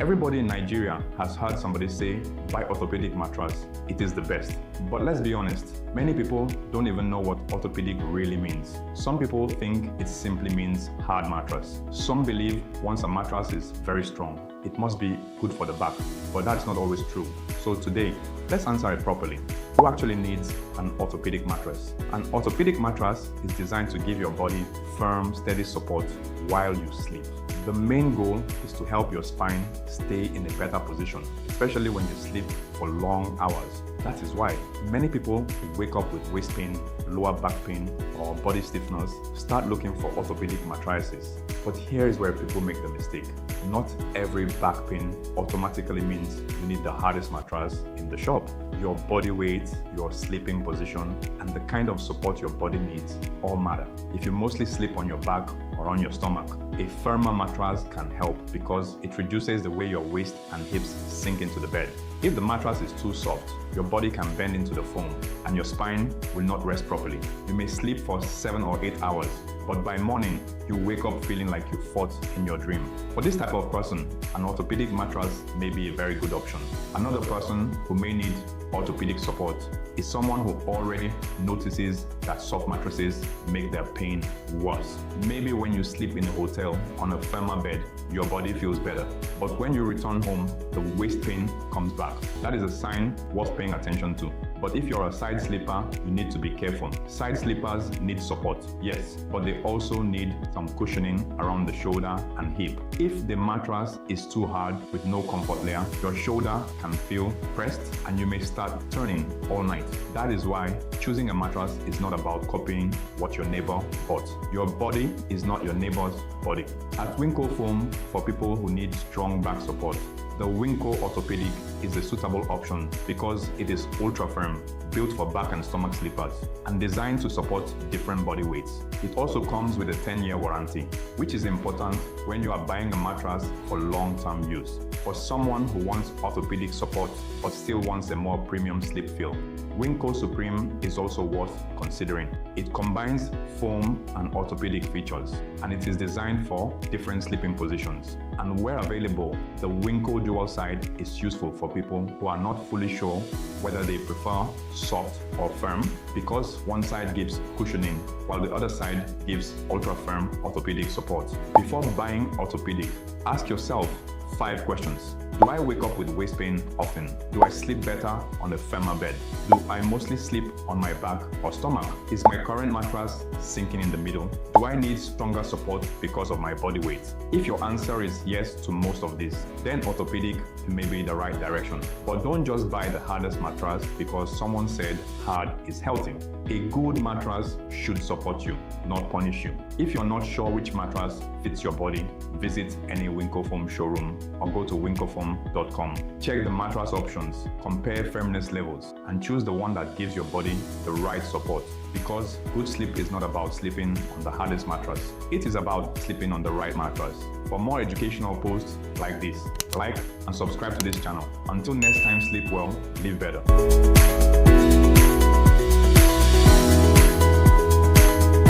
Everybody in Nigeria has heard somebody say, buy orthopedic mattress, it is the best. But let's be honest, many people don't even know what orthopedic really means. Some people think it simply means hard mattress. Some believe once a mattress is very strong, it must be good for the back, but that's not always true. So today, let's answer it properly. Who actually needs an orthopedic mattress? An orthopedic mattress is designed to give your body firm, steady support while you sleep. The main goal is to help your spine stay in a better position, especially when you sleep for long hours. That is why many people who wake up with waist pain, lower back pain, or body stiffness start looking for orthopedic mattresses. But here is where people make the mistake. Not every back pain automatically means you need the hardest mattress in the shop. Your body weight, your sleeping position, and the kind of support your body needs all matter. If you mostly sleep on your back or on your stomach, a firmer mattress can help because it reduces the way your waist and hips sink into the bed. If the mattress is too soft, your body can bend into the foam and your spine will not rest properly. You may sleep for 7 or 8 hours, but by morning, you wake up feeling like you fought in your dream. For this type of person, an orthopedic mattress may be a very good option. Another person who may need orthopedic support is someone who already notices that soft mattresses make their pain worse. Maybe when you sleep in a hotel on a firmer bed, your body feels better. But when you return home, the waist pain comes back. That is a sign worth paying attention to. But if you're a side sleeper, you need to be careful. Side sleepers need support, yes, but they also need some cushioning around the shoulder and hip. If the mattress is too hard with no comfort layer, your shoulder can feel pressed and you may start turning all night. That is why choosing a mattress is not about copying what your neighbor bought. Your body is not your neighbor's body. At Winco Foam, for people who need strong back support, the Winco Orthopedic is a suitable option because it is ultra firm, built for back and stomach sleepers, and designed to support different body weights. It also comes with a 10-year warranty, which is important when you are buying a mattress for long-term use. For someone who wants orthopedic support but still wants a more premium sleep feel, Winco Supreme is also worth considering. It combines foam and orthopedic features, and it is designed for different sleeping positions. And where available, the Winco Dual Side is useful for people who are not fully sure whether they prefer soft or firm, because one side gives cushioning while the other side gives ultra firm orthopedic support. Before buying orthopedic, ask yourself 5 questions. Do I wake up with waist pain often? Do I sleep better on a firmer bed? Do I mostly sleep on my back or stomach? Is my current mattress sinking in the middle? Do I need stronger support because of my body weight? If your answer is yes to most of these, then orthopedic may be the right direction. But don't just buy the hardest mattress because someone said hard is healthy. A good mattress should support you, not punish you. If you're not sure which mattress fits your body, visit any Winco Foam showroom or go to wincofoam.com. Check the mattress options, compare firmness levels, and choose the one that gives your body the right support. Because good sleep is not about sleeping on the hardest mattress. It is about sleeping on the right mattress. For more educational posts like this, like and subscribe to this channel. Until next time, sleep well, live better.